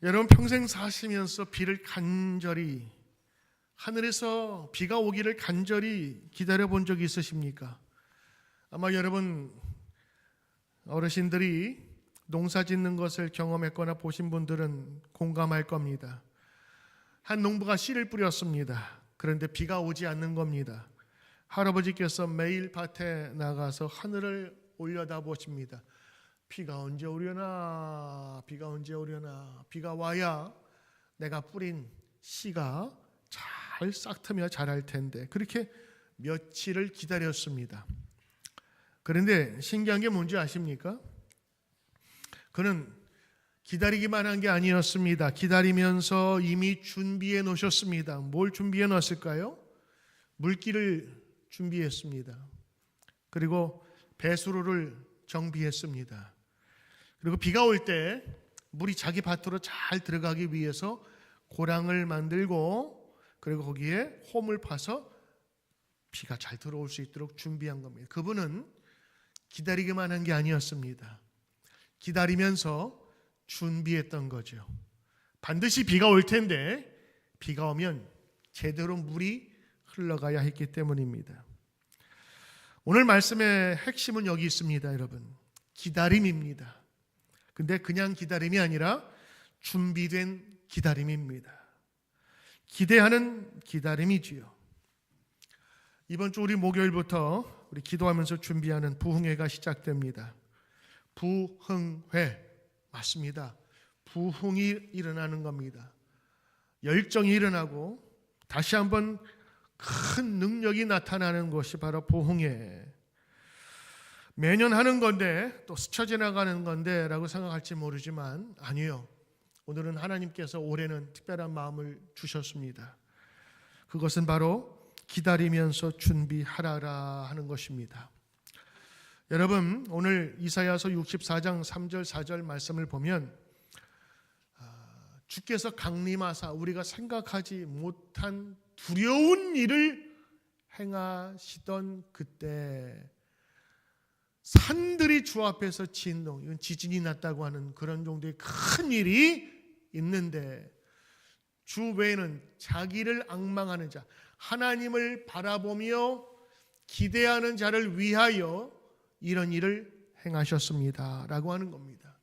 여러분 평생 사시면서 비를 간절히 하늘에서 비가 오기를 간절히 기다려 본 적이 있으십니까? 아마 여러분 어르신들이 농사 짓는 것을 경험했거나 보신 분들은 공감할 겁니다. 한 농부가 씨를 뿌렸습니다. 그런데 비가 오지 않는 겁니다. 할아버지께서 매일 밭에 나가서 하늘을 올려다보십니다. 비가 언제 오려나, 비가 언제 오려나. 비가 와야 내가 뿌린 씨가 잘 싹트며 자랄 텐데. 그렇게 며칠을 기다렸습니다. 그런데 신기한 게 뭔지 아십니까? 그는 기다리기만 한 게 아니었습니다. 기다리면서 이미 준비해 놓으셨습니다. 뭘 준비해 놨을까요? 물기를 준비했습니다. 그리고 배수로를 정비했습니다. 그리고 비가 올 때 물이 자기 밭으로 잘 들어가기 위해서 고랑을 만들고 그리고 거기에 홈을 파서 비가 잘 들어올 수 있도록 준비한 겁니다. 그분은 기다리기만 한 게 아니었습니다. 기다리면서 준비했던 거죠. 반드시 비가 올 텐데 비가 오면 제대로 물이 흘러가야 했기 때문입니다. 오늘 말씀의 핵심은 여기 있습니다, 여러분. 기다림입니다. 근데 그냥 기다림이 아니라 준비된 기다림입니다. 기대하는 기다림이지요. 이번 주 우리 목요일부터 우리 기도하면서 준비하는 부흥회가 시작됩니다. 부흥회 맞습니다. 부흥이 일어나는 겁니다. 열정이 일어나고 다시 한번 큰 능력이 나타나는 것이 바로 부흥회. 매년 하는 건데 또 스쳐 지나가는 건데 라고 생각할지 모르지만 아니요. 오늘은 하나님께서 올해는 특별한 마음을 주셨습니다. 그것은 바로 기다리면서 준비하라라 하는 것입니다. 여러분 오늘 이사야서 64장 3절 4절 말씀을 보면 주께서 강림하사 우리가 생각하지 못한 두려운 일을 행하시던 그때 산들이 주 앞에서 진동, 이건 지진이 났다고 하는 그런 정도의 큰 일이 있는데 주 외에는 자기를 앙망하는 자, 하나님을 바라보며 기대하는 자를 위하여 이런 일을 행하셨습니다 라고 하는 겁니다.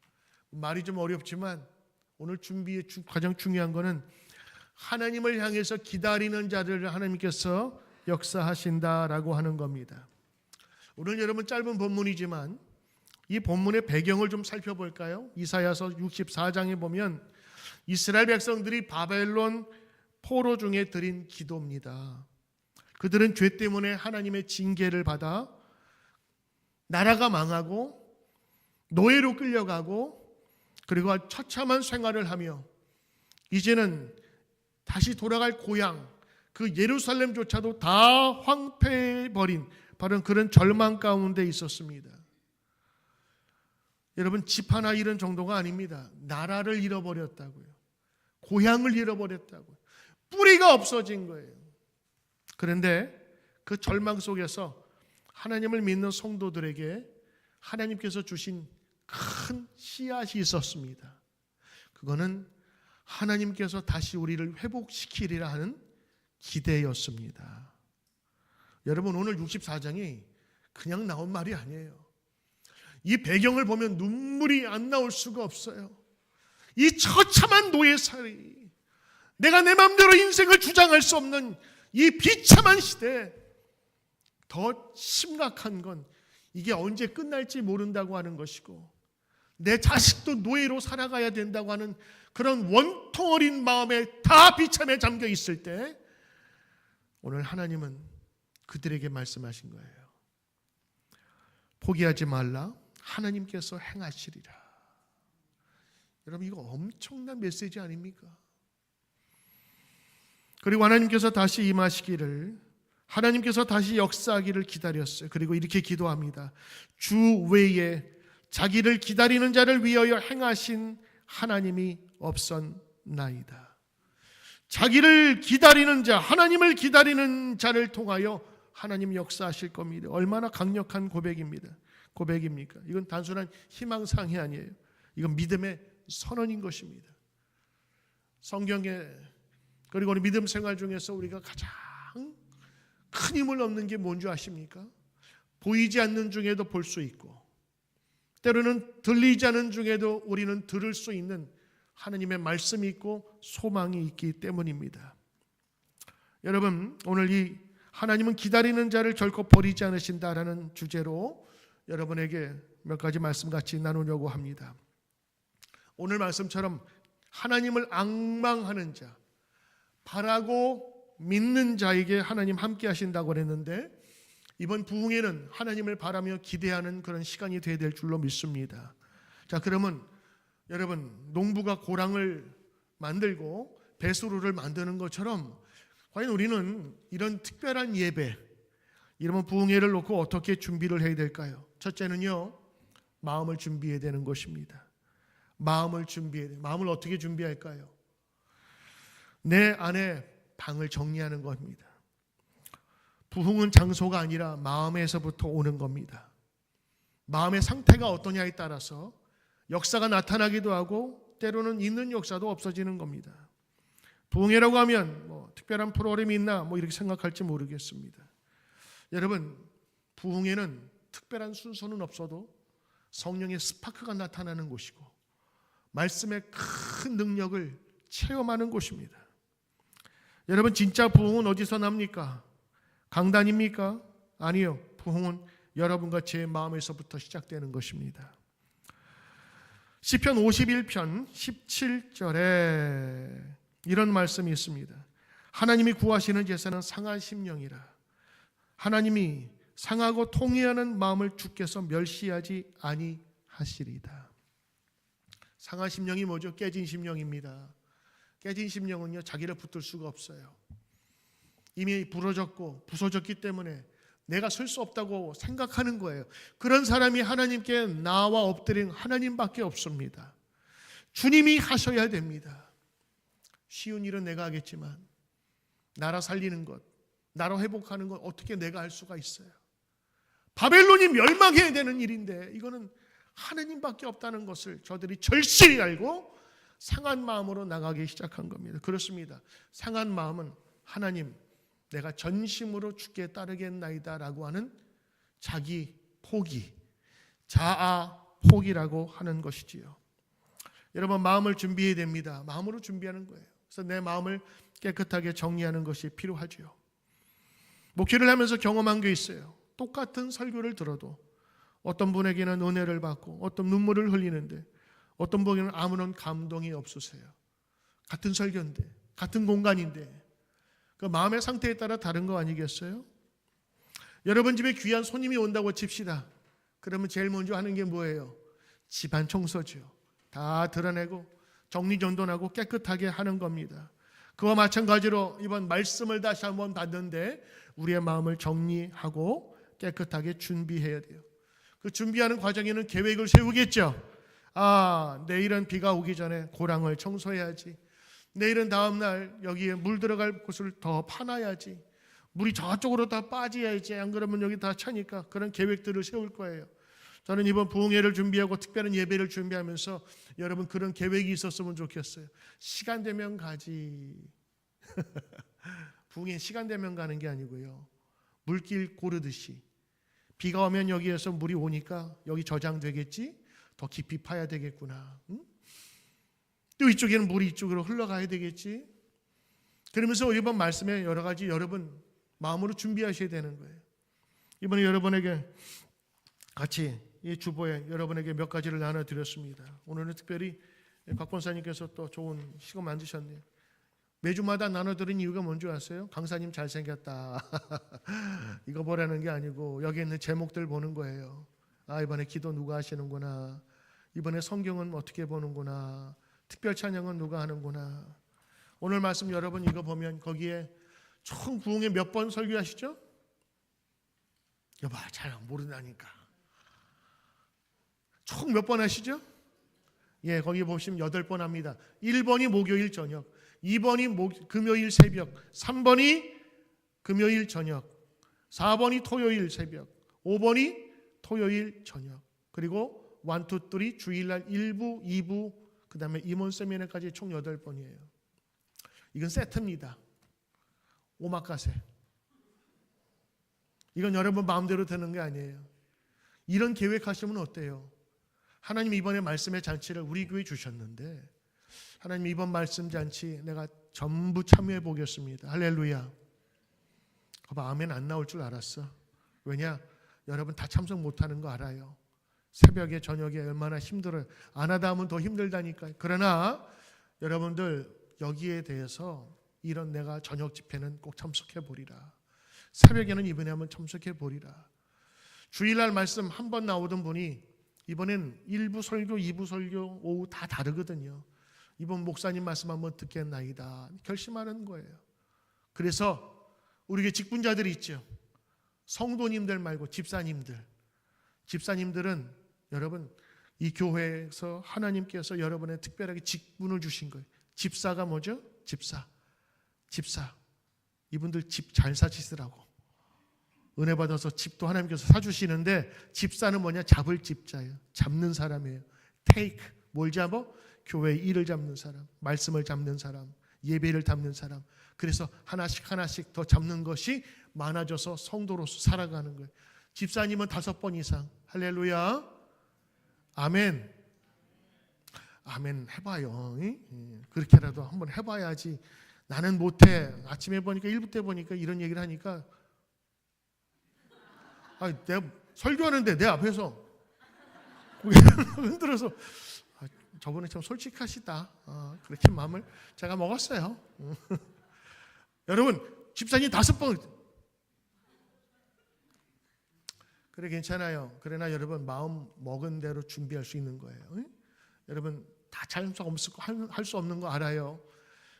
말이 좀 어렵지만 오늘 준비의 가장 중요한 것은 하나님을 향해서 기다리는 자들을 하나님께서 역사하신다라고 하는 겁니다. 오늘 여러분 짧은 본문이지만 이 본문의 배경을 좀 살펴볼까요? 이사야서 64장에 보면 이스라엘 백성들이 바벨론 포로 중에 드린 기도입니다. 그들은 죄 때문에 하나님의 징계를 받아 나라가 망하고 노예로 끌려가고 그리고 처참한 생활을 하며 이제는 다시 돌아갈 고향 그 예루살렘조차도 다 황폐해버린 바로 그런 절망 가운데 있었습니다. 여러분 집 하나 잃은 정도가 아닙니다. 나라를 잃어버렸다고요. 고향을 잃어버렸다고요. 뿌리가 없어진 거예요. 그런데 그 절망 속에서 하나님을 믿는 성도들에게 하나님께서 주신 큰 씨앗이 있었습니다. 그거는 하나님께서 다시 우리를 회복시키리라 하는 기대였습니다. 여러분 오늘 64장이 그냥 나온 말이 아니에요. 이 배경을 보면 눈물이 안 나올 수가 없어요. 이 처참한 노예살이, 내가 내 마음대로 인생을 주장할 수 없는 이 비참한 시대, 더 심각한 건 이게 언제 끝날지 모른다고 하는 것이고 내 자식도 노예로 살아가야 된다고 하는 그런 원통 어린 마음에 다 비참에 잠겨 있을 때 오늘 하나님은 그들에게 말씀하신 거예요. 포기하지 말라. 하나님께서 행하시리라. 여러분 이거 엄청난 메시지 아닙니까? 그리고 하나님께서 다시 임하시기를, 하나님께서 다시 역사하기를 기다렸어요. 그리고 이렇게 기도합니다. 주 외에 자기를 기다리는 자를 위하여 행하신 하나님이 없었나이다. 자기를 기다리는 자, 하나님을 기다리는 자를 통하여 하나님 역사하실 겁니다. 얼마나 강력한 고백입니다. 고백입니까? 이건 단순한 희망사항이 아니에요. 이건 믿음의 선언인 것입니다. 성경에 그리고 우리 믿음 생활 중에서 우리가 가장 큰 힘을 얻는 게 뭔지 아십니까? 보이지 않는 중에도 볼 수 있고 때로는 들리지 않는 중에도 우리는 들을 수 있는 하나님의 말씀이 있고 소망이 있기 때문입니다. 여러분, 오늘 이 하나님은 기다리는 자를 결코 버리지 않으신다라는 주제로 여러분에게 몇 가지 말씀 같이 나누려고 합니다. 오늘 말씀처럼 하나님을 앙망하는 자, 바라고 믿는 자에게 하나님 함께 하신다고 그랬는데 이번 부흥회는 하나님을 바라며 기대하는 그런 시간이 되어야 될 줄로 믿습니다. 자, 그러면 여러분, 농부가 고랑을 만들고 배수로를 만드는 것처럼 과연 우리는 이런 특별한 예배, 이런 부흥회를 놓고 어떻게 준비를 해야 될까요? 첫째는요, 마음을 준비해야 되는 것입니다. 마음을 준비해야 돼요. 마음을 어떻게 준비할까요? 내 안에 방을 정리하는 겁니다. 부흥은 장소가 아니라 마음에서부터 오는 겁니다. 마음의 상태가 어떠냐에 따라서 역사가 나타나기도 하고 때로는 있는 역사도 없어지는 겁니다. 부흥회라고 하면 특별한 프로그램이 있나 이렇게 생각할지 모르겠습니다. 여러분, 부흥회는 특별한 순서는 없어도 성령의 스파크가 나타나는 곳이고 말씀의 큰 능력을 체험하는 곳입니다. 여러분, 진짜 부흥은 어디서 납니까? 강단입니까? 아니요. 부흥은 여러분과 제 마음에서부터 시작되는 것입니다. 시편 51편 17절에 이런 말씀이 있습니다. 하나님이 구하시는 제사는 상한 심령이라. 하나님이 상하고 통회하는 마음을 주께서 멸시하지 아니하시리다. 상한 심령이 뭐죠? 깨진 심령입니다. 깨진 심령은요, 자기를 붙들 수가 없어요. 이미 부러졌고 부서졌기 때문에 내가 설 수 없다고 생각하는 거예요. 그런 사람이 하나님께 나와 엎드린 하나님밖에 없습니다. 주님이 하셔야 됩니다. 쉬운 일은 내가 하겠지만 나라 살리는 것, 나라 회복하는 것 어떻게 내가 할 수가 있어요? 바벨론이 멸망해야 되는 일인데 이거는 하나님밖에 없다는 것을 저들이 절실히 알고 상한 마음으로 나가기 시작한 겁니다. 그렇습니다. 상한 마음은 하나님, 내가 전심으로 주께 따르겠나이다 라고 하는 자기 포기, 자아 포기라고 하는 것이지요. 여러분, 마음을 준비해야 됩니다. 마음으로 준비하는 거예요. 그래서 내 마음을 깨끗하게 정리하는 것이 필요하지요. 목회를 하면서 경험한 게 있어요. 똑같은 설교를 들어도 어떤 분에게는 은혜를 받고 어떤 눈물을 흘리는데 어떤 분에게는 아무런 감동이 없으세요. 같은 설교인데, 같은 공간인데 그 마음의 상태에 따라 다른 거 아니겠어요? 여러분 집에 귀한 손님이 온다고 칩시다. 그러면 제일 먼저 하는 게 뭐예요? 집안 청소죠. 다 드러내고 정리정돈하고 깨끗하게 하는 겁니다. 그와 마찬가지로 이번 말씀을 다시 한번 받는데 우리의 마음을 정리하고 깨끗하게 준비해야 돼요. 그 준비하는 과정에는 계획을 세우겠죠. 내일은 비가 오기 전에 고랑을 청소해야지. 내일은 다음날 여기에 물 들어갈 곳을 더 파놔야지. 물이 저쪽으로 다 빠져야지. 안 그러면 여기 다 차니까 그런 계획들을 세울 거예요. 저는 이번 부흥회를 준비하고 특별한 예배를 준비하면서 여러분 그런 계획이 있었으면 좋겠어요. 시간 되면 가지. 부흥회 시간 되면 가는 게 아니고요. 물길 고르듯이 비가 오면 여기에서 물이 오니까 여기 저장되겠지? 더 깊이 파야 되겠구나. 응? 또 이쪽에는 물이 이쪽으로 흘러가야 되겠지? 그러면서 이번 말씀에 여러 가지 여러분 마음으로 준비하셔야 되는 거예요. 이번에 여러분에게 같이 이 주보에 여러분에게 몇 가지를 나눠드렸습니다. 오늘은 특별히 박 권사님께서 또 좋은 시간 만드셨네요. 매주마다 나눠드린 이유가 뭔지 아세요? 강사님 잘생겼다. 이거 보라는 게 아니고 여기 있는 제목들 보는 거예요. 이번에 기도 누가 하시는구나. 이번에 성경은 어떻게 보는구나. 특별 찬양은 누가 하는구나. 오늘 말씀 여러분 이거 보면 거기에 총 부흥회 몇 번 설교하시죠? 여봐, 잘 모른다니까. 총 몇 번 하시죠? 예, 거기 보시면 8번 합니다. 1번이 목요일 저녁, 2번이 금요일 새벽, 3번이 금요일 저녁, 4번이 토요일 새벽, 5번이 토요일 저녁, 그리고 1, 2, 3 주일날 1부, 2부, 그 다음에 임원 세미나까지 총 8번이에요. 이건 세트입니다. 오마카세. 이건 여러분 마음대로 되는 게 아니에요. 이런 계획하시면 어때요? 하나님 이번에 말씀의 잔치를 우리 교회에 주셨는데 하나님 이번 말씀 잔치 내가 전부 참여해 보겠습니다. 할렐루야. 봐봐, 아멘 안 나올 줄 알았어. 왜냐? 여러분 다 참석 못하는 거 알아요. 새벽에 저녁에 얼마나 힘들어요. 안 하다 하면 더 힘들다니까요. 그러나 여러분들 여기에 대해서 이런 내가 저녁 집회는 꼭 참석해 보리라. 새벽에는 이번에 한번 참석해 보리라. 주일날 말씀 한 번 나오던 분이 이번엔 1부 설교, 2부 설교, 오후 다 다르거든요. 이번 목사님 말씀 한번 듣겠나이다 결심하는 거예요. 그래서 우리 직분자들이 있죠. 성도님들 말고 집사님들은 여러분 이 교회에서 하나님께서 여러분의 특별하게 직분을 주신 거예요. 집사가 뭐죠? 집사. 이분들 집 잘 사시더라고. 은혜 받아서 집도 하나님께서 사주시는데 집사는 뭐냐? 잡을 집자예요. 잡는 사람이에요. take, 뭘 잡아? 교회의 일을 잡는 사람, 말씀을 잡는 사람, 예배를 잡는 사람. 그래서 하나씩 더 잡는 것이 많아져서 성도로서 살아가는 거예요. 집사님은 5번 이상. 할렐루야. 아멘. 아멘 해봐요. 그렇게라도 한번 해봐야지. 나는 못해. 아침에 보니까 1부 때 보니까 이런 얘기를 하니까 내가 설교하는데 내 앞에서 고개를 흔들어서 저번에 참 솔직하시다. 그렇게 마음을 제가 먹었어요. 여러분 집사님 5번 그래 괜찮아요. 그러나 여러분 마음 먹은 대로 준비할 수 있는 거예요. 여러분 다 참석 할 수 없는 거 알아요.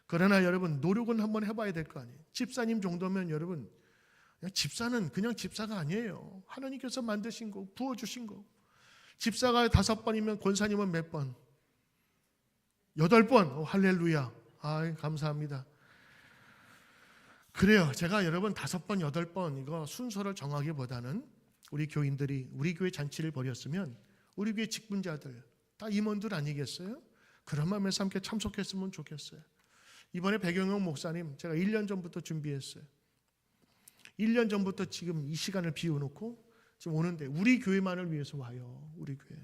그러나 여러분 노력은 한번 해봐야 될 거 아니에요. 집사님 정도면 여러분 집사는 그냥 집사가 아니에요. 하나님께서 만드신 거, 부어주신 거. 집사가 5번이면 권사님은 몇 번? 8번. 할렐루야. 감사합니다. 그래요. 제가 여러분 5번, 8번 이거 순서를 정하기보다는 우리 교인들이 우리 교회 잔치를 벌였으면 우리 교회 직분자들 다 임원들 아니겠어요? 그런 마음에서 함께 참석했으면 좋겠어요. 이번에 백영영 목사님 제가 1년 전부터 준비했어요. 1년 전부터 지금 이 시간을 비워놓고 지금 오는데 우리 교회만을 위해서 와요. 우리 교회.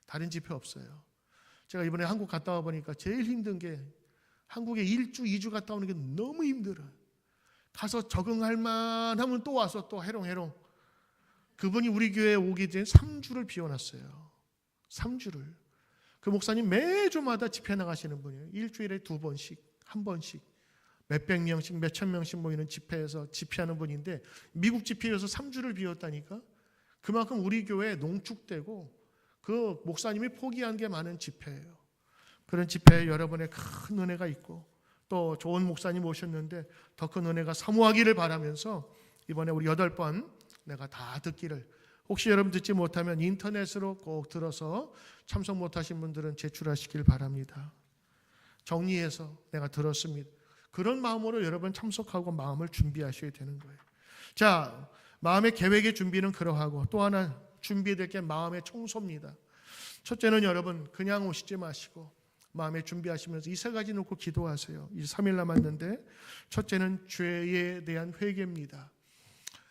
다른 집회 없어요. 제가 이번에 한국 갔다 와 보니까 제일 힘든 게 한국에 1주, 2주 갔다 오는 게 너무 힘들어요. 가서 적응할 만하면 또 와서 또 해롱해롱. 그분이 우리 교회에 오기 전에 3주를 비워놨어요. 3주를. 그 목사님 매주마다 집회 나가시는 분이에요. 일주일에 2번씩, 1번씩. 몇백 명씩, 몇천 명씩 모이는 집회에서 집회하는 분인데 미국 집회에서 3주를 비웠다니까. 그만큼 우리 교회에 농축되고 그 목사님이 포기한 게 많은 집회예요. 그런 집회에 여러분의 큰 은혜가 있고 또 좋은 목사님 오셨는데 더 큰 은혜가 사모하기를 바라면서 이번에 우리 8번 내가 다 듣기를, 혹시 여러분 듣지 못하면 인터넷으로 꼭 들어서 참석 못하신 분들은 제출하시길 바랍니다. 정리해서 내가 들었습니다. 그런 마음으로 여러분 참석하고 마음을 준비하셔야 되는 거예요. 자, 마음의 계획의 준비는 그러하고 또 하나 준비될 게 마음의 청소입니다. 첫째는 여러분 그냥 오시지 마시고 마음에 준비하시면서 이 3가지 놓고 기도하세요. 이제 3일 남았는데 첫째는 죄에 대한 회개입니다.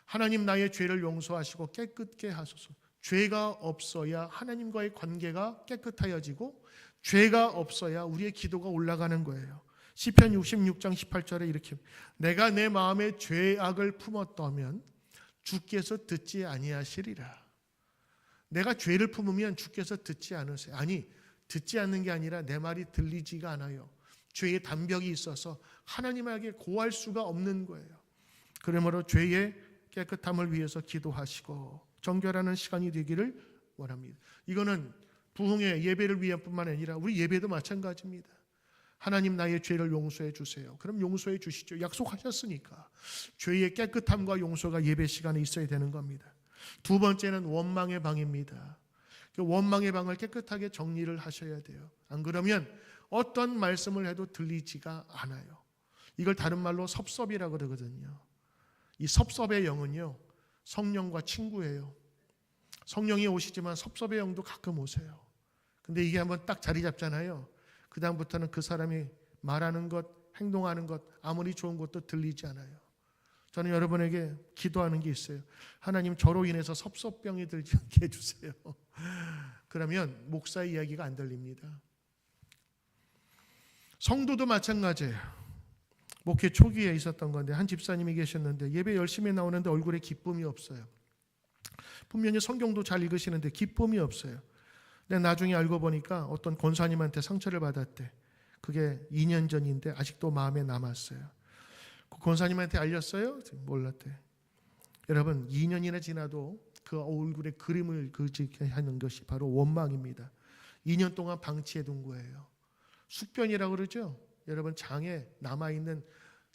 하나님 나의 죄를 용서하시고 깨끗게 하소서. 죄가 없어야 하나님과의 관계가 깨끗하여지고 죄가 없어야 우리의 기도가 올라가는 거예요. 시편 66장 18절에 이렇게 내가 내 마음에 죄악을 품었다면 주께서 듣지 아니하시리라. 내가 죄를 품으면 주께서 듣지 않으세요. 아니, 듣지 않는 게 아니라 내 말이 들리지가 않아요. 죄의 담벽이 있어서 하나님에게 고할 수가 없는 거예요. 그러므로 죄의 깨끗함을 위해서 기도하시고 정결하는 시간이 되기를 원합니다. 이거는 부흥의 예배를 위한 뿐만 아니라 우리 예배도 마찬가지입니다. 하나님 나의 죄를 용서해 주세요. 그럼 용서해 주시죠. 약속하셨으니까. 죄의 깨끗함과 용서가 예배 시간에 있어야 되는 겁니다. 2번째는 원망의 방입니다. 그 원망의 방을 깨끗하게 정리를 하셔야 돼요. 안 그러면 어떤 말씀을 해도 들리지가 않아요. 이걸 다른 말로 섭섭이라고 그러거든요. 이 섭섭의 영은요, 성령과 친구예요. 성령이 오시지만 섭섭의 영도 가끔 오세요. 근데 이게 한번 딱 자리 잡잖아요. 그 다음부터는 그 사람이 말하는 것, 행동하는 것 아무리 좋은 것도 들리지 않아요. 저는 여러분에게 기도하는 게 있어요. 하나님 저로 인해서 섭섭병이 들지 않게 해주세요. 그러면 목사의 이야기가 안 들립니다. 성도도 마찬가지예요. 목회 초기에 있었던 건데 한 집사님이 계셨는데 예배 열심히 나오는데 얼굴에 기쁨이 없어요. 분명히 성경도 잘 읽으시는데 기쁨이 없어요. 근데 나중에 알고 보니까 어떤 권사님한테 상처를 받았대. 그게 2년 전인데 아직도 마음에 남았어요. 그 권사님한테 알렸어요? 몰랐대. 여러분 2년이나 지나도 그 얼굴에 그림을 그리게 하는 것이 바로 원망입니다. 2년 동안 방치해 둔 거예요. 숙변이라고 그러죠. 여러분 장에 남아있는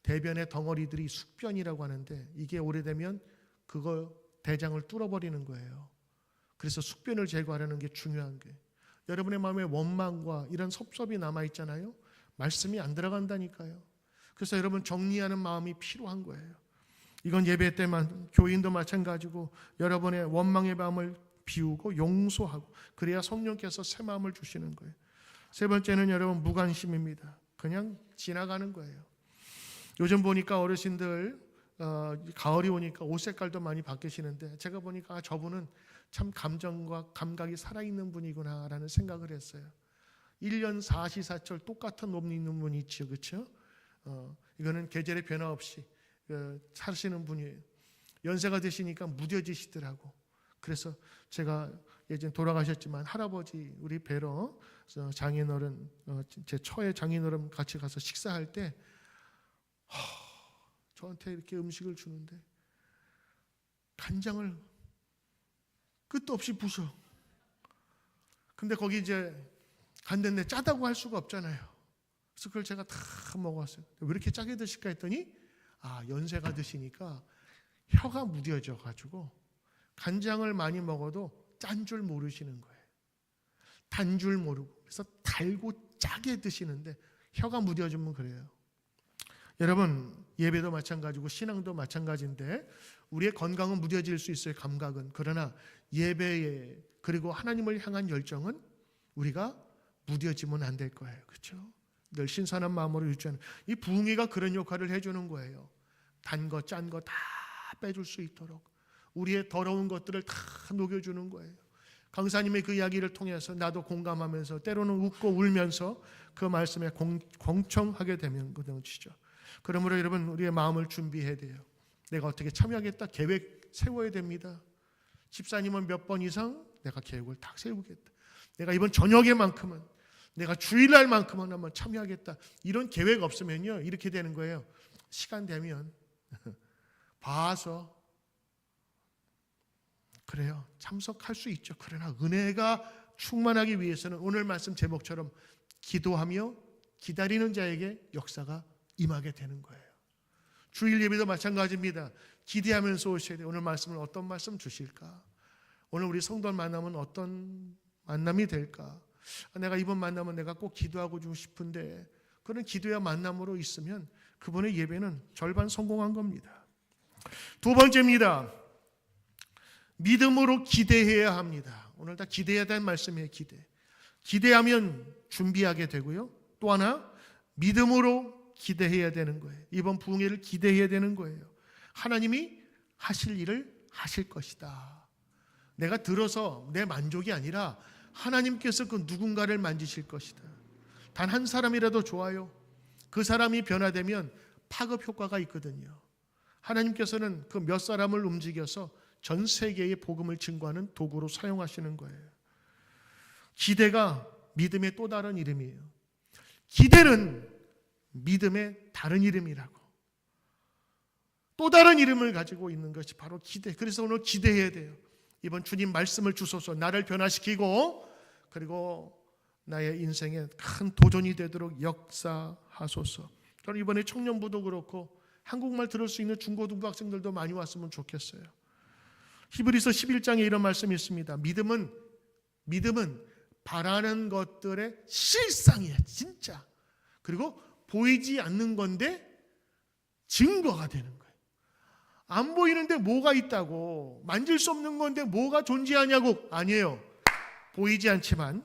대변의 덩어리들이 숙변이라고 하는데 이게 오래되면 그거 대장을 뚫어버리는 거예요. 그래서 숙변을 제거하려는 게 중요한 게 여러분의 마음에 원망과 이런 섭섭이 남아있잖아요. 말씀이 안 들어간다니까요. 그래서 여러분 정리하는 마음이 필요한 거예요. 이건 예배 때만 교인도 마찬가지고 여러분의 원망의 마음을 비우고 용서하고 그래야 성령께서 새 마음을 주시는 거예요. 세 번째는 여러분 무관심입니다. 그냥 지나가는 거예요. 요즘 보니까 어르신들 가을이 오니까 옷 색깔도 많이 바뀌시는데 제가 보니까 저분은 참 감정과 감각이 살아있는 분이구나라는 생각을 했어요. 1년 사시사철 똑같은 옷 입는 분이 있죠. 그렇죠? 이거는 계절의 변화 없이 사시는 분이에요. 연세가 되시니까 무뎌지시더라고. 그래서 제가 예전 돌아가셨지만 할아버지 우리 뵈러 장인어른 제 처의 장인어른 같이 가서 식사할 때 저한테 이렇게 음식을 주는데 간장을 끝도 없이 부셔. 근데 거기 이제 간는데 짜다고 할 수가 없잖아요. 그래서 그걸 제가 다 먹었어요. 왜 이렇게 짜게 드실까 했더니 연세가 드시니까 혀가 무뎌져 가지고 간장을 많이 먹어도 짠 줄 모르시는 거예요. 단 줄 모르고. 그래서 달고 짜게 드시는데 혀가 무뎌지면 그래요. 여러분 예배도 마찬가지고 신앙도 마찬가지인데 우리의 건강은 무뎌질 수 있어요. 감각은. 그러나 예배에 그리고 하나님을 향한 열정은 우리가 무뎌지면 안 될 거예요. 그렇죠? 늘 신선한 마음으로 유지하는 이 부흥회가 그런 역할을 해주는 거예요. 단 거 짠 거 다 빼줄 수 있도록 우리의 더러운 것들을 다 녹여주는 거예요. 강사님의 그 이야기를 통해서 나도 공감하면서 때로는 웃고 울면서 그 말씀에 공청하게 되는 것이죠. 그러므로 여러분 우리의 마음을 준비해야 돼요. 내가 어떻게 참여하겠다 계획 세워야 됩니다. 집사님은 몇 번 이상 내가 계획을 딱 세우겠다. 내가 이번 저녁에만큼은 내가 주일날만큼은 한번 참여하겠다. 이런 계획 없으면요 이렇게 되는 거예요. 시간 되면 봐서 그래요. 참석할 수 있죠. 그러나 은혜가 충만하기 위해서는 오늘 말씀 제목처럼 기도하며 기다리는 자에게 역사가 임하게 되는 거예요. 주일 예배도 마찬가지입니다. 기대하면서 오셔야 돼요. 오늘 말씀은 어떤 말씀 주실까? 오늘 우리 성도 만나면 어떤 만남이 될까? 내가 이번 만나면 내가 꼭 기도하고 주고 싶은데 그런 기도와 만남으로 있으면 그분의 예배는 절반 성공한 겁니다. 두 번째입니다. 믿음으로 기대해야 합니다. 오늘 다 기대해야 되는 말씀이에요. 기대하면 준비하게 되고요. 또 하나 믿음으로 기대해야 되는 거예요. 이번 부흥회를 기대해야 되는 거예요. 하나님이 하실 일을 하실 것이다. 내가 들어서 내 만족이 아니라 하나님께서 그 누군가를 만지실 것이다. 단 한 사람이라도 좋아요. 그 사람이 변화되면 파급 효과가 있거든요. 하나님께서는 그 몇 사람을 움직여서 전 세계의 복음을 증거하는 도구로 사용하시는 거예요. 기대가 믿음의 또 다른 이름이에요. 기대는 믿음의 다른 이름이라고. 또 다른 이름을 가지고 있는 것이 바로 기대. 그래서 오늘 기대해야 돼요. 이번 주님 말씀을 주소서 나를 변화시키고 그리고 나의 인생에 큰 도전이 되도록 역사하소서. 저는 이번에 청년부도 그렇고 한국말 들을 수 있는 중고등부 학생들도 많이 왔으면 좋겠어요. 히브리서 11장에 이런 말씀이 있습니다. 믿음은 바라는 것들의 실상이에요. 진짜. 그리고 보이지 않는 건데 증거가 되는 거예요. 안 보이는데 뭐가 있다고, 만질 수 없는 건데 뭐가 존재하냐고. 아니에요. 보이지 않지만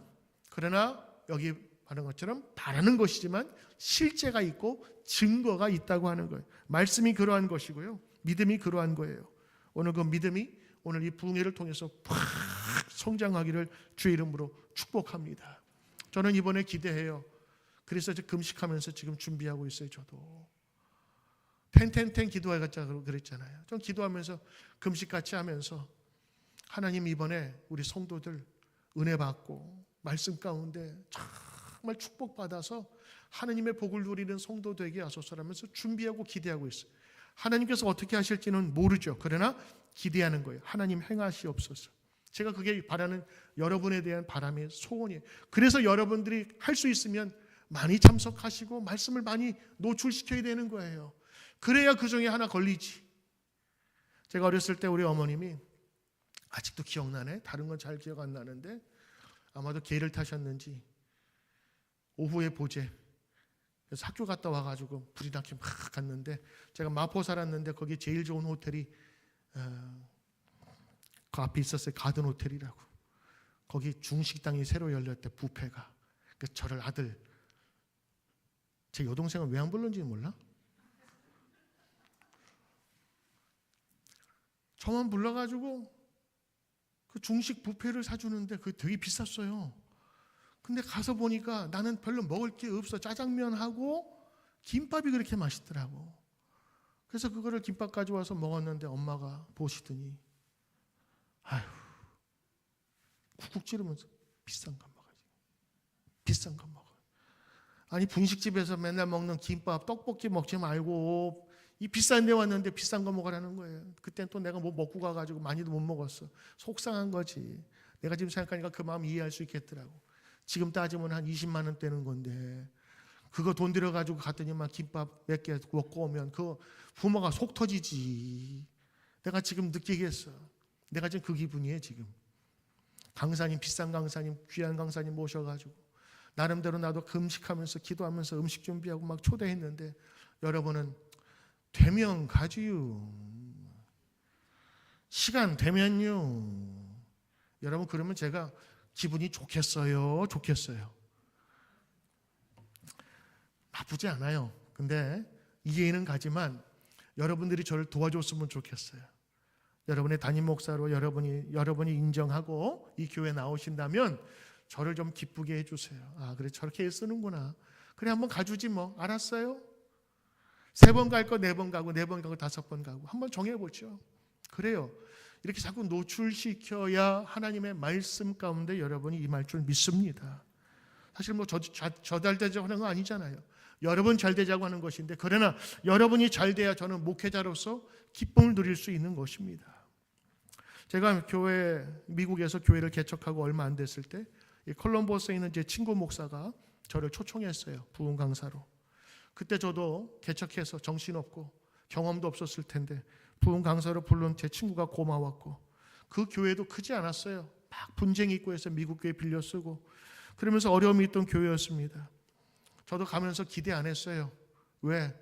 그러나 여기 하는 것처럼 바라는 것이지만 실제가 있고 증거가 있다고 하는 거예요. 말씀이 그러한 것이고요. 믿음이 그러한 거예요. 오늘 그 믿음이 오늘 이 부흥회를 통해서 팍 성장하기를 주의 이름으로 축복합니다. 저는 이번에 기대해요. 그래서 이제 금식하면서 지금 준비하고 있어요. 저도 텐텐텐 기도하자고 그랬잖아요. 좀 기도하면서 금식같이 하면서 하나님 이번에 우리 성도들 은혜 받고 말씀 가운데 정말 축복받아서 하나님의 복을 누리는 성도 되게 하소서라면서 준비하고 기대하고 있어요. 하나님께서 어떻게 하실지는 모르죠. 그러나 기대하는 거예요. 하나님 행하시옵소서. 제가 그게 바라는 여러분에 대한 바람의 소원이에요. 그래서 여러분들이 할 수 있으면 많이 참석하시고 말씀을 많이 노출시켜야 되는 거예요. 그래야 그 중에 하나 걸리지. 제가 어렸을 때 우리 어머님이 아직도 기억나네. 다른 건 잘 기억 안 나는데 아마도 개를 타셨는지 오후에 보재. 그래서 학교 갔다 와가지고 불이 나게 막 갔는데 제가 마포 살았는데 거기 제일 좋은 호텔이 그 앞에 있었어요. 가든 호텔이라고. 거기 중식당이 새로 열렸대. 뷔페가. 그래서 저를 아들, 제 여동생은 왜 안 불렀는지 몰라? 저만 불러가지고 그 중식 뷔페를 사주는데 그게 되게 비쌌어요. 근데 가서 보니까 나는 별로 먹을 게 없어. 짜장면하고 김밥이 그렇게 맛있더라고. 그래서 그거를 김밥 가져와서 먹었는데 엄마가 보시더니 아휴 쿡쿡 찌르면서 비싼 거 먹어야지. 비싼 거 먹어. 아니 분식집에서 맨날 먹는 김밥, 떡볶이 먹지 말고 이 비싼 데 왔는데 비싼 거 먹으라는 거예요. 그땐 또 내가 뭐 먹고 가가지고 많이도 못 먹었어. 속상한 거지. 내가 지금 생각하니까 그 마음 이해할 수 있겠더라고. 지금 따지면 한 20만 원 되는 건데 그거 돈 들여가지고 갔더니만 김밥 몇 개 먹고 오면 그 부모가 속 터지지. 내가 지금 느끼겠어. 내가 지금 그 기분이에요 지금. 강사님, 비싼 강사님, 귀한 강사님 모셔가지고 나름대로 나도 금식하면서 기도하면서 음식 준비하고 막 초대했는데 여러분은 되면 가지요. 시간 되면요. 여러분 그러면 제가 기분이 좋겠어요? 좋겠어요? 나쁘지 않아요. 근데 이해는 가지만 여러분들이 저를 도와줬으면 좋겠어요. 여러분의 담임 목사로 여러분이 인정하고 이 교회에 나오신다면 저를 좀 기쁘게 해주세요. 아 그래 저렇게 쓰는구나. 그래 한번 가주지 뭐. 알았어요? 3번 갈 거 4번 가고 4번 가고 5번 가고 한번 정해보죠. 그래요. 이렇게 자꾸 노출시켜야 하나님의 말씀 가운데 여러분이 임할 줄 믿습니다. 사실 뭐 저 잘 되자고 하는 거 아니잖아요. 여러분 잘 되자고 하는 것인데 그러나 여러분이 잘 돼야 저는 목회자로서 기쁨을 누릴 수 있는 것입니다. 제가 미국에서 교회를 개척하고 얼마 안 됐을 때 콜럼버스에 있는 제 친구 목사가 저를 초청했어요. 부흥 강사로. 그때 저도 개척해서 정신없고 경험도 없었을 텐데 부흥 강사로 부른 제 친구가 고마웠고 그 교회도 크지 않았어요. 막 분쟁이 있고 해서 미국 교회 빌려 쓰고 그러면서 어려움이 있던 교회였습니다. 저도 가면서 기대 안 했어요. 왜?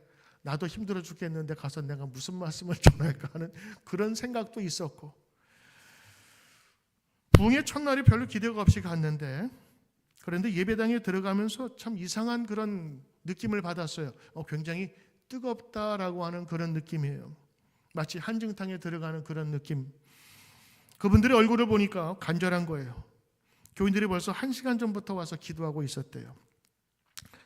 나도 힘들어 죽겠는데 가서 내가 무슨 말씀을 전할까 하는 그런 생각도 있었고 부흥의 첫날이 별로 기대가 없이 갔는데 그런데 예배당에 들어가면서 참 이상한 그런 느낌을 받았어요. 굉장히 뜨겁다라고 하는 그런 느낌이에요. 마치 한증탕에 들어가는 그런 느낌. 그분들의 얼굴을 보니까 간절한 거예요. 교인들이 벌써 1시간 전부터 와서 기도하고 있었대요.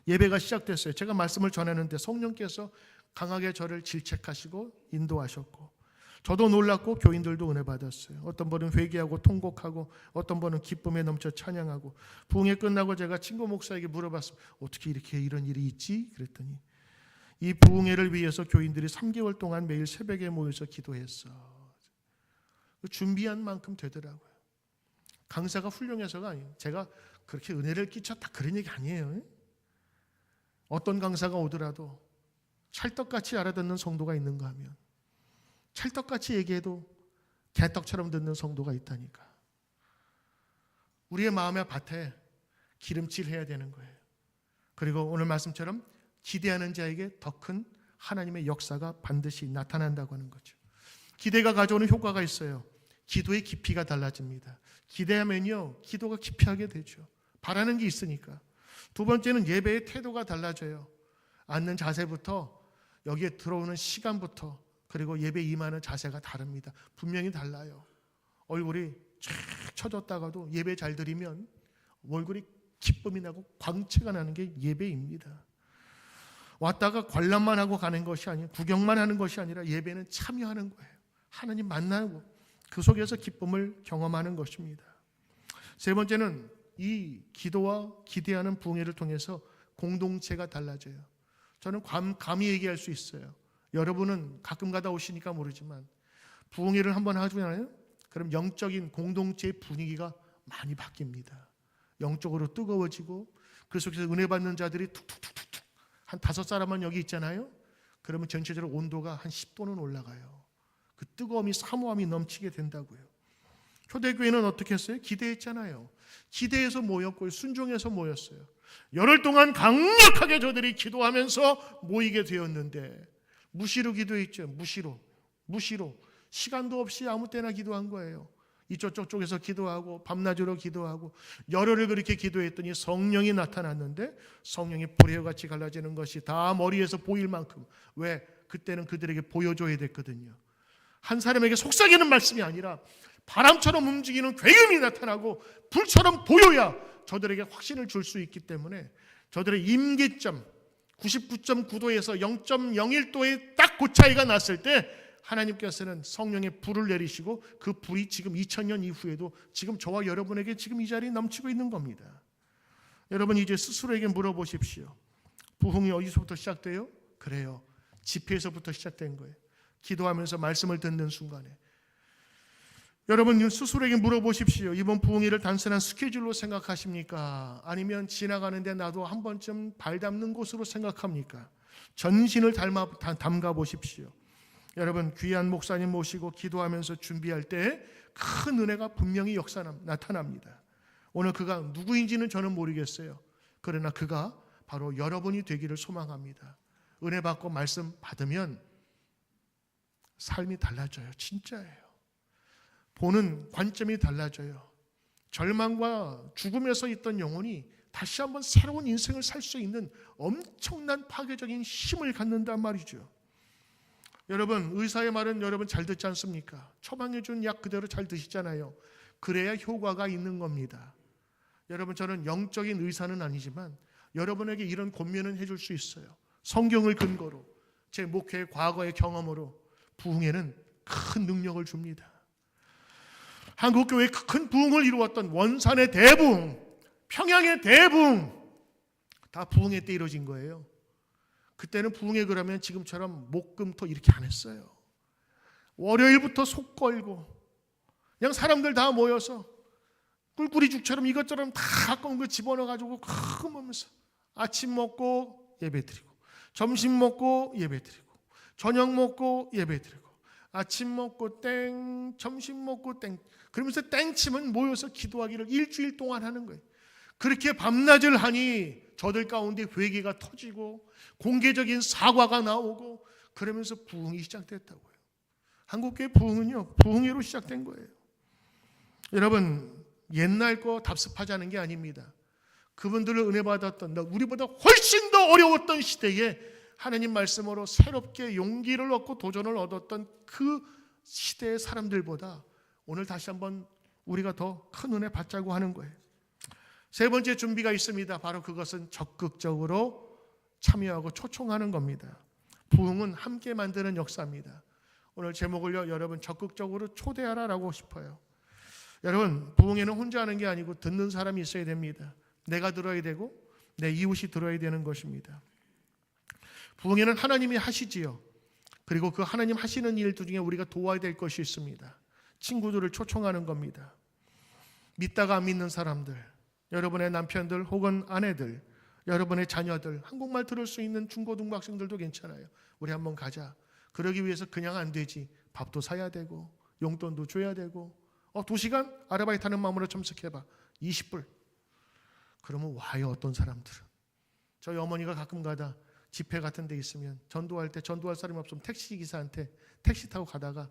예배가 시작됐어요. 제가 말씀을 전하는데 성령께서 강하게 저를 질책하시고 인도하셨고 저도 놀랐고 교인들도 은혜 받았어요. 어떤 분은 회개하고 통곡하고 어떤 분은 기쁨에 넘쳐 찬양하고 부흥회 끝나고 제가 친구 목사에게 물어봤어요. 어떻게 이렇게 이런 일이 있지? 그랬더니 이 부흥회를 위해서 교인들이 3개월 동안 매일 새벽에 모여서 기도했어. 준비한 만큼 되더라고요. 강사가 훌륭해서가 아니에요. 제가 그렇게 은혜를 끼쳤다 그런 얘기 아니에요. 어떤 강사가 오더라도 찰떡같이 알아듣는 성도가 있는가 하면 찰떡같이 얘기해도 개떡처럼 듣는 성도가 있다니까. 우리의 마음의 밭에 기름칠해야 되는 거예요. 그리고 오늘 말씀처럼 기대하는 자에게 더 큰 하나님의 역사가 반드시 나타난다고 하는 거죠. 기대가 가져오는 효과가 있어요. 기도의 깊이가 달라집니다. 기대하면요 기도가 깊이하게 되죠. 바라는 게 있으니까. 두 번째는 예배의 태도가 달라져요. 앉는 자세부터 여기에 들어오는 시간부터 그리고 예배 임하는 자세가 다릅니다. 분명히 달라요. 얼굴이 쫙 쳐졌다가도 예배 잘 드리면 얼굴이 기쁨이 나고 광채가 나는 게 예배입니다. 왔다가 관람만 하고 가는 것이 아니라 구경만 하는 것이 아니라 예배는 참여하는 거예요. 하나님 만나고 그 속에서 기쁨을 경험하는 것입니다. 세 번째는 이 기도와 기대하는 부흥회를 통해서 공동체가 달라져요. 저는 감히 얘기할 수 있어요. 여러분은 가끔 가다 오시니까 모르지만 부흥회를 한번 하잖아요. 그럼 영적인 공동체의 분위기가 많이 바뀝니다. 영적으로 뜨거워지고 그 속에서 은혜 받는 자들이 툭툭툭툭 한 5사람만 여기 있잖아요. 그러면 전체적으로 온도가 한 10도는 올라가요. 그 뜨거움이 사모함이 넘치게 된다고요. 초대교회는 어떻게 했어요? 기대했잖아요. 기대해서 모였고 순종해서 모였어요. 열흘 동안 강력하게 저들이 기도하면서 모이게 되었는데 무시로 기도했죠. 무시로 시간도 없이 아무 때나 기도한 거예요. 이쪽 저쪽에서 기도하고 밤낮으로 기도하고 열흘을 그렇게 기도했더니 성령이 나타났는데 성령이 보레같이 갈라지는 것이 다 머리에서 보일 만큼, 왜? 그때는 그들에게 보여줘야 됐거든요. 한 사람에게 속삭이는 말씀이 아니라 바람처럼 움직이는 굉음이 나타나고 불처럼 보여야 저들에게 확신을 줄 수 있기 때문에 저들의 임계점 99.9도에서 0.01도의 딱 그 차이가 났을 때 하나님께서는 성령의 불을 내리시고 그 불이 지금 2000년 이후에도 지금 저와 여러분에게 지금 이 자리에 넘치고 있는 겁니다. 여러분 이제 스스로에게 물어보십시오. 부흥이 어디서부터 시작돼요? 그래요. 집회에서부터 시작된 거예요. 기도하면서 말씀을 듣는 순간에. 여러분 스스로에게 물어보십시오. 이번 부흥회를 단순한 스케줄로 생각하십니까? 아니면 지나가는데 나도 한 번쯤 발 담는 곳으로 생각합니까? 전신을 담가 보십시오. 여러분 귀한 목사님 모시고 기도하면서 준비할 때 큰 은혜가 분명히 나타납니다. 오늘 그가 누구인지는 저는 모르겠어요. 그러나 그가 바로 여러분이 되기를 소망합니다. 은혜 받고 말씀 받으면 삶이 달라져요. 진짜예요. 보는 관점이 달라져요. 절망과 죽음에서 있던 영혼이 다시 한번 새로운 인생을 살 수 있는 엄청난 파괴적인 힘을 갖는단 말이죠. 여러분 의사의 말은 여러분 잘 듣지 않습니까? 처방해 준 약 그대로 잘 드시잖아요. 그래야 효과가 있는 겁니다. 여러분 저는 영적인 의사는 아니지만 여러분에게 이런 권면은 해줄 수 있어요. 성경을 근거로 제 목회의 과거의 경험으로 부흥에는 큰 능력을 줍니다. 한국교회의 큰 부흥을 이루었던 원산의 대부흥, 평양의 대부흥 다 부흥회 때 이루어진 거예요. 그때는 부흥회 그러면 지금처럼 목금토 이렇게 안 했어요. 월요일부터 속 걸고 그냥 사람들 다 모여서 꿀꿀이죽처럼 이것저것 다 갖고 거 집어넣어가지고 크면서 아침 먹고 예배드리고 점심 먹고 예배드리고 저녁 먹고 예배드리고 아침 먹고 땡 점심 먹고 땡 그러면서 땡치면 모여서 기도하기를 일주일 동안 하는 거예요. 그렇게 밤낮을 하니 저들 가운데 회개가 터지고 공개적인 사과가 나오고 그러면서 부흥이 시작됐다고요. 한국교회 부흥은요 부흥회로 시작된 거예요. 여러분 옛날 거 답습하자는 게 아닙니다. 그분들을 은혜 받았던 우리보다 훨씬 더 어려웠던 시대에 하나님 말씀으로 새롭게 용기를 얻고 도전을 얻었던 그 시대의 사람들보다 오늘 다시 한번 우리가 더 큰 은혜 받자고 하는 거예요. 세 번째 준비가 있습니다. 바로 그것은 적극적으로 참여하고 초청하는 겁니다. 부흥은 함께 만드는 역사입니다. 오늘 제목을요 여러분 적극적으로 초대하라라고 싶어요. 여러분 부흥회는 혼자 하는 게 아니고 듣는 사람이 있어야 됩니다. 내가 들어야 되고 내 이웃이 들어야 되는 것입니다. 부흥회는 하나님이 하시지요. 그리고 그 하나님 하시는 일 중에 우리가 도와야 될 것이 있습니다. 친구들을 초청하는 겁니다. 믿다가 안 믿는 사람들, 여러분의 남편들 혹은 아내들, 여러분의 자녀들, 한국말 들을 수 있는 중고등학생들도 괜찮아요. 우리 한번 가자. 그러기 위해서 그냥 안 되지. 밥도 사야 되고 용돈도 줘야 되고 2시간 아르바이트 하는 마음으로 참석해봐. 20불. 그러면 와요. 어떤 사람들은. 저희 어머니가 가끔 가다 집회 같은 데 있으면 전도할 때 전도할 사람이 없으면 택시기사한테 택시 타고 가다가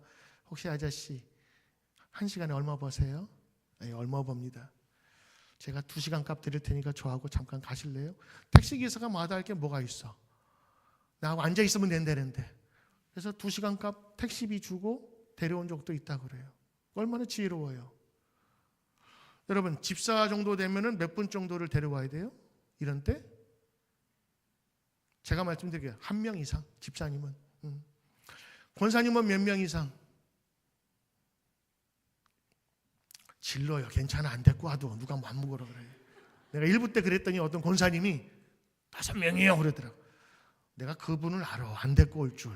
혹시 아저씨 1시간에 얼마 버세요? 네, 얼마 법니다. 제가 2시간 값 드릴 테니까 저하고 잠깐 가실래요? 택시기사가 마다할 게 뭐가 있어? 나하고 앉아있으면 된다는데. 그래서 2시간 값 택시비 주고 데려온 적도 있다 그래요. 얼마나 지혜로워요. 여러분, 집사 정도 되면은 몇 분 정도를 데려와야 돼요? 이런 때? 제가 말씀드릴게요. 1명 이상, 집사님은. 권사님은 몇 명 이상? 질러요. 괜찮아. 안 데리고 와도 누가 안 먹으라 그래. 내가 1부 때 그랬더니 어떤 권사님이 5명이에요 그러더라고. 내가 그분을 알아. 안 데리고 올 줄.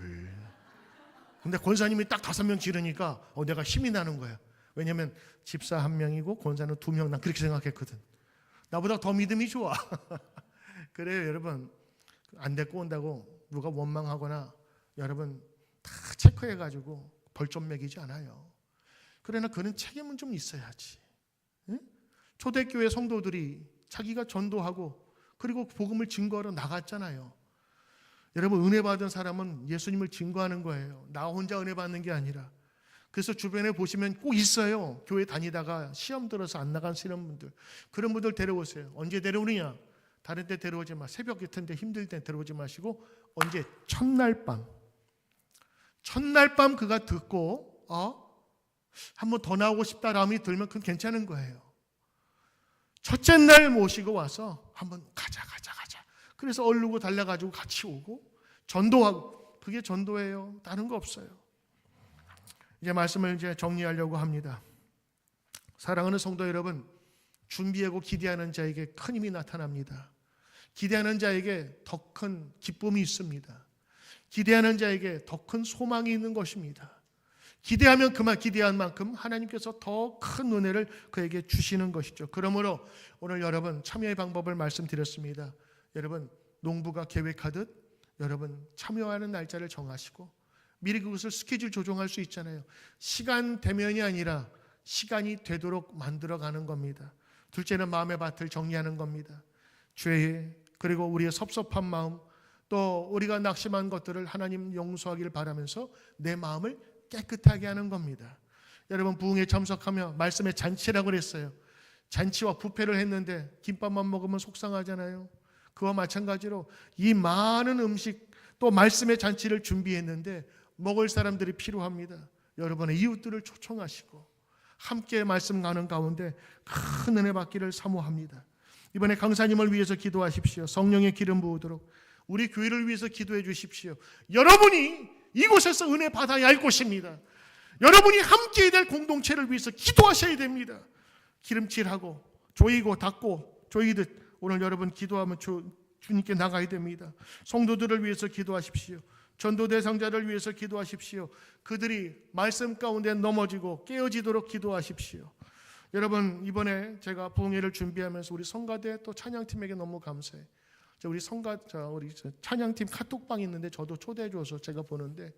근데 권사님이 딱 5명 지르니까 내가 힘이 나는 거야. 왜냐면 집사 1명이고 권사는 2명. 난 그렇게 생각했거든. 나보다 더 믿음이 좋아. 그래요 여러분. 안 데리고 온다고 누가 원망하거나 여러분 다 체크해가지고 벌점 매기지 않아요. 그러나 그는 책임은 좀 있어야지. 응? 초대교회 성도들이 자기가 전도하고 그리고 복음을 증거하러 나갔잖아요. 여러분 은혜 받은 사람은 예수님을 증거하는 거예요. 나 혼자 은혜 받는 게 아니라. 그래서 주변에 보시면 꼭 있어요. 교회 다니다가 시험 들어서 안 나간 신혼분들. 그런 분들 데려오세요. 언제 데려오느냐? 다른 때 데려오지 마. 새벽 같은데 힘들 때 데려오지 마시고 언제? 첫날 밤 그가 듣고 한번 더 나오고 싶다 마음이 들면 그건 괜찮은 거예요. 첫째 날 모시고 와서 한번 가자. 그래서 얼르고 달려가지고 같이 오고 전도하고. 그게 전도예요. 다른 거 없어요. 이제 말씀을 이제 정리하려고 합니다. 사랑하는 성도 여러분, 준비하고 기대하는 자에게 큰 힘이 나타납니다. 기대하는 자에게 더 큰 기쁨이 있습니다. 기대하는 자에게 더 큰 소망이 있는 것입니다. 기대하면 기대한 만큼 하나님께서 더 큰 은혜를 그에게 주시는 것이죠. 그러므로 오늘 여러분 참여의 방법을 말씀드렸습니다. 여러분 농부가 계획하듯 여러분 참여하는 날짜를 정하시고 미리 그것을 스케줄 조정할 수 있잖아요. 시간 되면이 아니라 시간이 되도록 만들어가는 겁니다. 둘째는 마음의 밭을 정리하는 겁니다. 죄 그리고 우리의 섭섭한 마음 또 우리가 낙심한 것들을 하나님 용서하기를 바라면서 내 마음을 깨끗하게 하는 겁니다. 여러분 부흥에 참석하며 말씀의 잔치라고 그랬어요. 잔치와 뷔페를 했는데 김밥만 먹으면 속상하잖아요. 그와 마찬가지로 이 많은 음식 또 말씀의 잔치를 준비했는데 먹을 사람들이 필요합니다. 여러분의 이웃들을 초청하시고 함께 말씀 가는 가운데 큰 은혜 받기를 사모합니다. 이번에 강사님을 위해서 기도하십시오. 성령의 기름 부으도록 우리 교회를 위해서 기도해 주십시오. 여러분이 이곳에서 은혜 받아야 할 곳입니다. 여러분이 함께 될 공동체를 위해서 기도하셔야 됩니다. 기름칠하고 조이고 닦고 조이듯 오늘 여러분 기도하면 주님께 나가야 됩니다. 성도들을 위해서 기도하십시오. 전도 대상자를 위해서 기도하십시오. 그들이 말씀 가운데 넘어지고 깨어지도록 기도하십시오. 여러분 이번에 제가 부흥회를 준비하면서 우리 성가대 또 찬양팀에게 너무 감사해. 우리 찬양팀 카톡방이 있는데 저도 초대해줘서 제가 보는데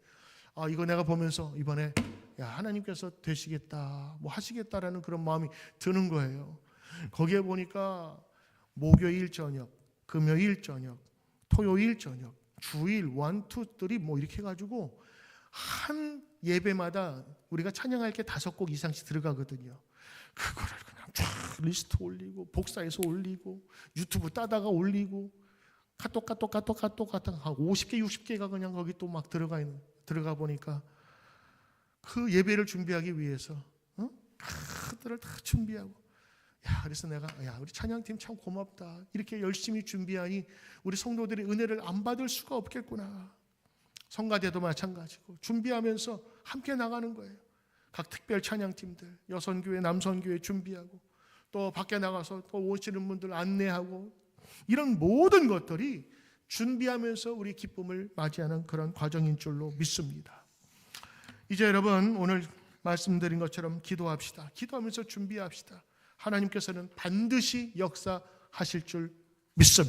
이거 내가 보면서 이번에 하나님께서 되시겠다 뭐 하시겠다라는 그런 마음이 드는 거예요. 거기에 보니까 목요일 저녁, 금요일 저녁, 토요일 저녁, 주일 1, 2, 3 뭐 이렇게 해가지고 한 예배마다 우리가 찬양할 게 5곡 이상씩 들어가거든요. 그거를 그냥 쫙 리스트 올리고 복사해서 올리고 유튜브 따다가 올리고 카톡 한 50개 60개가 그냥 거기 또 막 들어가 보니까 그 예배를 준비하기 위해서 그들을 다 준비하고 그래서 내가 우리 찬양팀 참 고맙다. 이렇게 열심히 준비하니 우리 성도들이 은혜를 안 받을 수가 없겠구나. 성가대도 마찬가지고 준비하면서 함께 나가는 거예요. 각 특별 찬양팀들 여선교회 남선교회 준비하고 또 밖에 나가서 또 오시는 분들 안내하고 이런 모든 것들이 준비하면서 우리 기쁨을 맞이하는 그런 과정인 줄로 믿습니다. 이제 여러분 오늘 말씀드린 것처럼 기도합시다. 기도하면서 준비합시다. 하나님께서는 반드시 역사하실 줄 믿습니다.